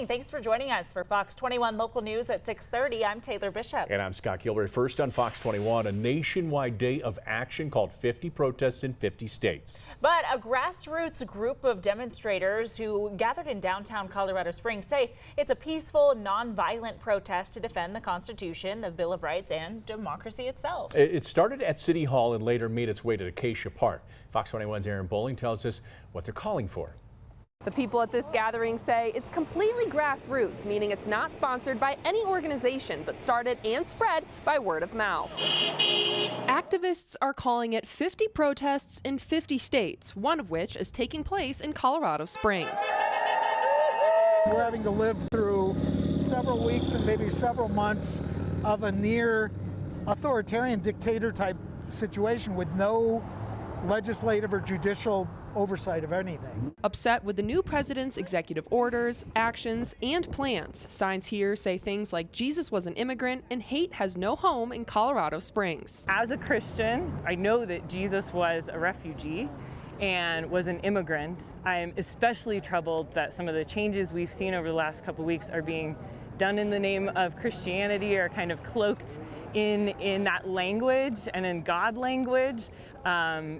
Thanks for joining us for Fox 21 Local News at 6:30. I'm Taylor Bishop. And I'm Scott Gilbert. First on Fox 21, a nationwide day of action called 50 protests in 50 states. But a grassroots group of demonstrators who gathered in downtown Colorado Springs say it's a peaceful, non-violent protest to defend the Constitution, the Bill of Rights, and democracy itself. It started at City Hall and later made its way to Acacia Park. Fox 21's Aaron Bowling tells us what they're calling for. The people at this gathering say it's completely grassroots, meaning it's not sponsored by any organization, but started and spread by word of mouth. Activists are calling it 50 protests in 50 states, one of which is taking place in Colorado Springs. We're having to live through several weeks and maybe several months of a near authoritarian dictator type situation with no legislative or judicial oversight of anything. Upset with the new president's executive orders, actions, and plans. Signs here say things like Jesus was an immigrant and hate has no home in Colorado Springs. As a Christian, I know that Jesus was a refugee and was an immigrant. I'm especially troubled that some of the changes we've seen over the last couple weeks are being done in the name of Christianity, or kind of cloaked in that language and in God language,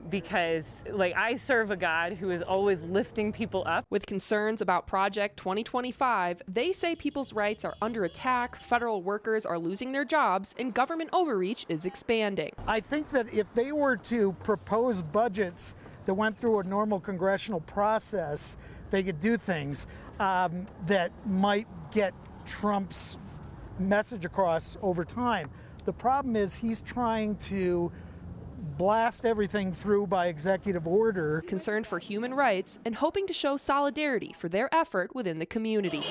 because I serve a God who is always lifting people up. With concerns about Project 2025, they say people's rights are under attack, federal workers are losing their jobs, and government overreach is expanding. I think that if they were to propose budgets that went through a normal congressional process, they could do things that might get Trump's message across over time. The problem is he's trying to blast everything through by executive order. Concerned for human rights and hoping to show solidarity for their effort within the community.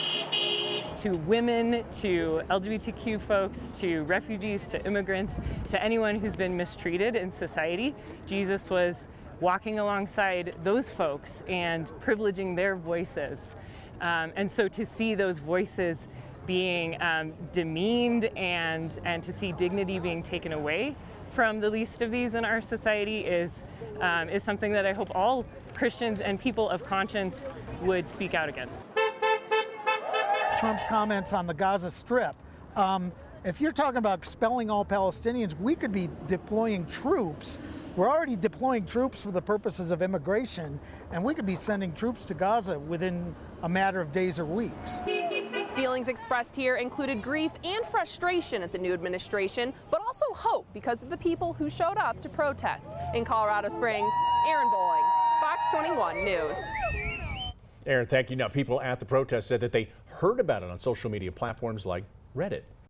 To women, to LGBTQ folks, to refugees, to immigrants, to anyone who's been mistreated in society, Jesus was walking alongside those folks and privileging their voices. And so to see those voices being demeaned and to see dignity being taken away from the least of these in our society is something that I hope all Christians and people of conscience would speak out against. Trump's comments on the Gaza Strip. If you're talking about expelling all Palestinians, we could be deploying troops. We're already deploying troops for the purposes of immigration, and we could be sending troops to Gaza within a matter of days or weeks. Feelings expressed here included grief and frustration at the new administration, but also hope because of the people who showed up to protest. In Colorado Springs, Aaron Bowling, Fox 21 News. Aaron, thank you. Now, people at the protest said that they heard about it on social media platforms like Reddit.